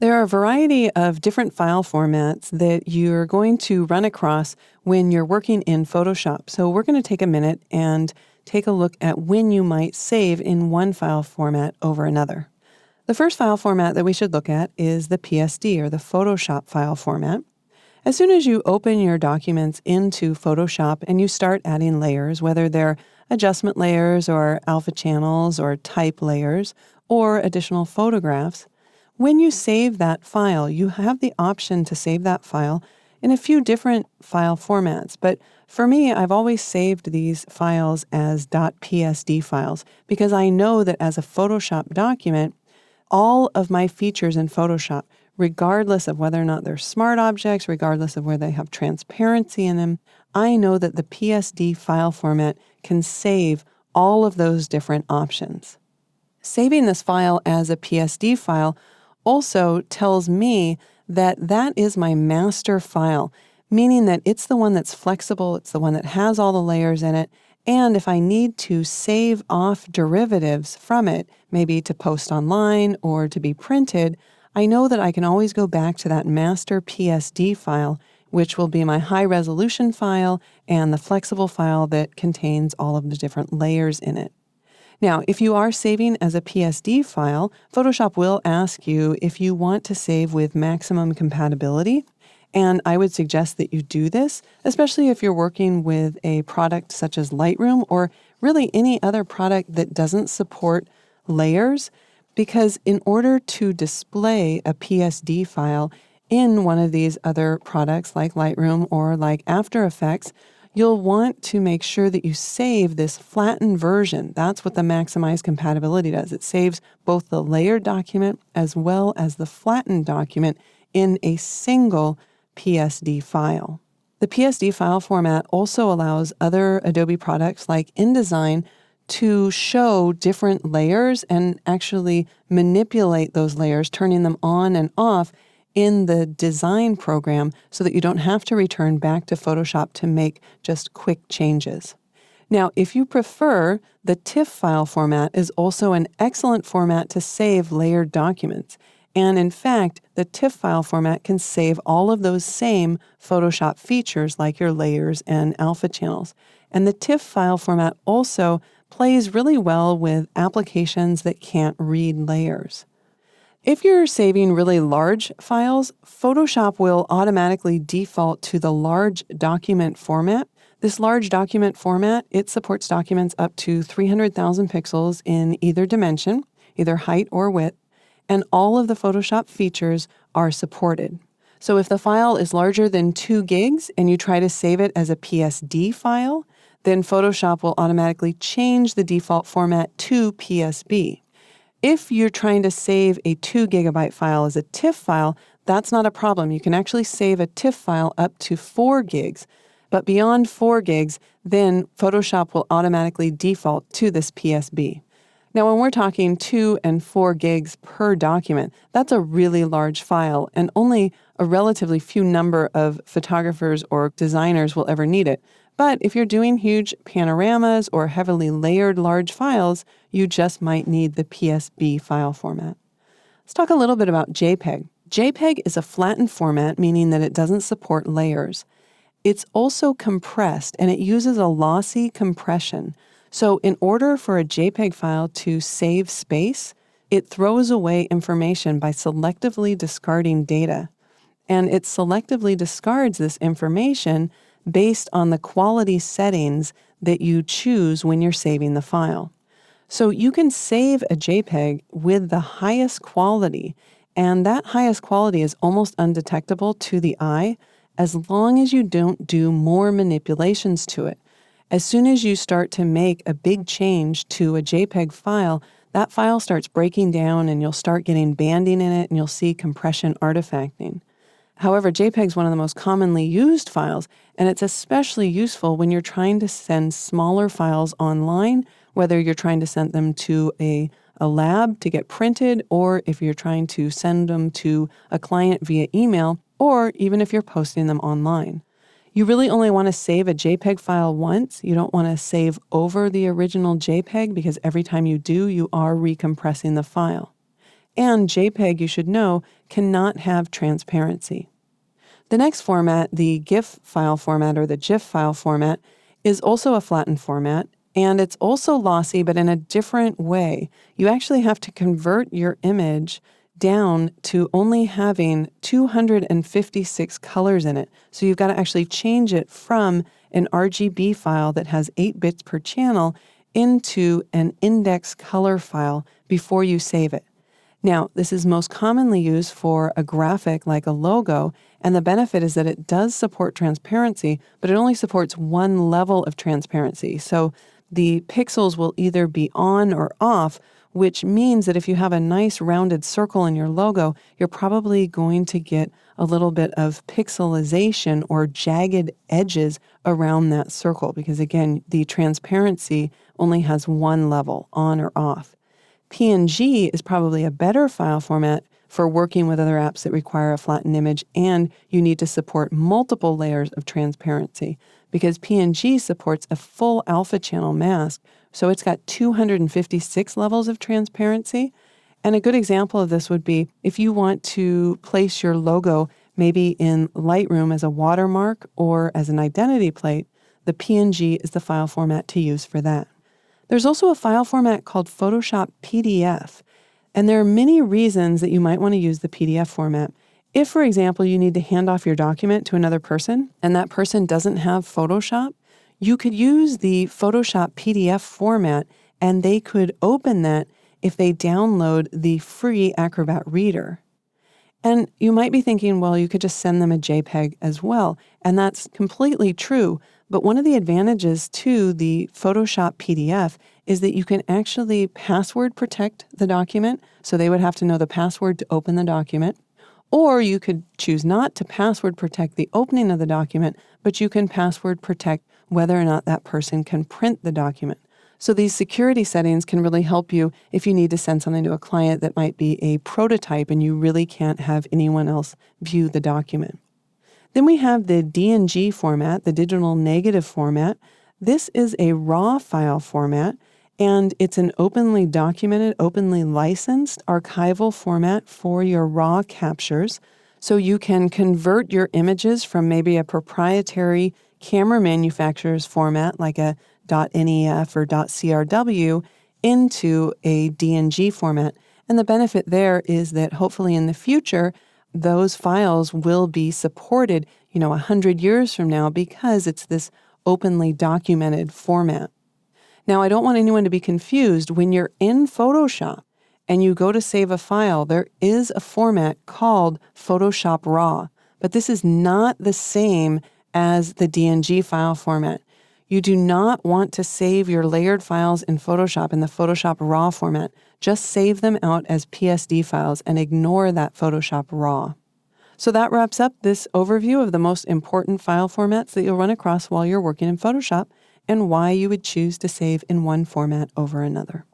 There are a variety of different file formats that you're going to run across when you're working in Photoshop. So we're going to take a minute and take a look at when you might save in one file format over another. The first file format that we should look at is the PSD, or the Photoshop file format. As soon as you open your documents into Photoshop and you start adding layers, whether they're adjustment layers or alpha channels or type layers or additional photographs, when you save that file, you have the option to save that file in a few different file formats. But for me, I've always saved these files as .psd files because I know that as a Photoshop document, all of my features in Photoshop, regardless of whether or not they're smart objects, regardless of whether they have transparency in them, I know that the PSD file format can save all of those different options. Saving this file as a PSD file also tells me that that is my master file, meaning that it's the one that's flexible, it's the one that has all the layers in it, and if I need to save off derivatives from it, maybe to post online or to be printed, I know that I can always go back to that master PSD file, which will be my high-resolution file and the flexible file that contains all of the different layers in it. Now, if you are saving as a PSD file, Photoshop will ask you if you want to save with maximum compatibility, and I would suggest that you do this, especially if you're working with a product such as Lightroom or really any other product that doesn't support layers, because in order to display a PSD file in one of these other products like Lightroom or like After Effects, you'll want to make sure that you save this flattened version. That's what the Maximize Compatibility does. It saves both the layered document as well as the flattened document in a single PSD file. The PSD file format also allows other Adobe products like InDesign to show different layers and actually manipulate those layers, turning them on and off in the design program so that you don't have to return back to Photoshop to make just quick changes. Now, if you prefer, the TIFF file format is also an excellent format to save layered documents. And in fact, the TIFF file format can save all of those same Photoshop features like your layers and alpha channels. And the TIFF file format also plays really well with applications that can't read layers. If you're saving really large files, Photoshop will automatically default to the large document format. This large document format, it supports documents up to 300,000 pixels in either dimension, either height or width, and all of the Photoshop features are supported. So if the file is larger than 2 gigs and you try to save it as a PSD file, then Photoshop will automatically change the default format to PSB. If you're trying to save a 2 gigabyte file as a TIFF file, that's not a problem. You can actually save a TIFF file up to 4 gigs. But beyond 4 gigs, then Photoshop will automatically default to this PSB. Now, when we're talking 2 and 4 gigs per document, that's a really large file, and only a relatively few number of photographers or designers will ever need it. But if you're doing huge panoramas or heavily layered large files, you just might need the PSB file format. Let's talk a little bit about JPEG. JPEG is a flattened format, meaning that it doesn't support layers. It's also compressed, and it uses a lossy compression. So in order for a JPEG file to save space, it throws away information by selectively discarding data. And it selectively discards this information based on the quality settings that you choose when you're saving the file. So you can save a JPEG with the highest quality, and that highest quality is almost undetectable to the eye as long as you don't do more manipulations to it. As soon as you start to make a big change to a JPEG file, that file starts breaking down and you'll start getting banding in it and you'll see compression artifacting. However, JPEG is one of the most commonly used files, and it's especially useful when you're trying to send smaller files online, whether you're trying to send them to a lab to get printed, or if you're trying to send them to a client via email, or even if you're posting them online. You really only want to save a JPEG file once. You don't want to save over the original JPEG because every time you do, you are recompressing the file. And JPEG, you should know, cannot have transparency. The next format, the GIF file format or the GIF file format, is also a flattened format, and it's also lossy, but in a different way. You actually have to convert your image down to only having 256 colors in it. So you've got to actually change it from an RGB file that has 8 bits per channel into an index color file before you save it. Now, this is most commonly used for a graphic like a logo, and the benefit is that it does support transparency, but it only supports one level of transparency. So the pixels will either be on or off, which means that if you have a nice rounded circle in your logo, you're probably going to get a little bit of pixelization or jagged edges around that circle, because again, the transparency only has one level, on or off. PNG is probably a better file format for working with other apps that require a flattened image, and you need to support multiple layers of transparency because PNG supports a full alpha channel mask, so it's got 256 levels of transparency. And a good example of this would be if you want to place your logo maybe in Lightroom as a watermark or as an identity plate, the PNG is the file format to use for that. There's also a file format called Photoshop PDF, and there are many reasons that you might want to use the PDF format. If, for example, you need to hand off your document to another person and that person doesn't have Photoshop, you could use the Photoshop PDF format and they could open that if they download the free Acrobat Reader. And you might be thinking, well, you could just send them a JPEG as well, and that's completely true. But one of the advantages to the Photoshop PDF is that you can actually password protect the document, so they would have to know the password to open the document. Or you could choose not to password protect the opening of the document, but you can password protect whether or not that person can print the document. So these security settings can really help you if you need to send something to a client that might be a prototype and you really can't have anyone else view the document. Then we have the DNG format, the digital negative format. This is a RAW file format, and it's an openly documented, openly licensed archival format for your RAW captures. So you can convert your images from maybe a proprietary camera manufacturer's format like a .nef or .crw into a DNG format. And the benefit there is that hopefully in the future, those files will be supported, 100 years from now because it's this openly documented format. Now, I don't want anyone to be confused. When you're in Photoshop and you go to save a file, there is a format called Photoshop RAW, but this is not the same as the DNG file format. You do not want to save your layered files in Photoshop in the Photoshop RAW format. Just save them out as PSD files and ignore that Photoshop RAW. So that wraps up this overview of the most important file formats that you'll run across while you're working in Photoshop and why you would choose to save in one format over another.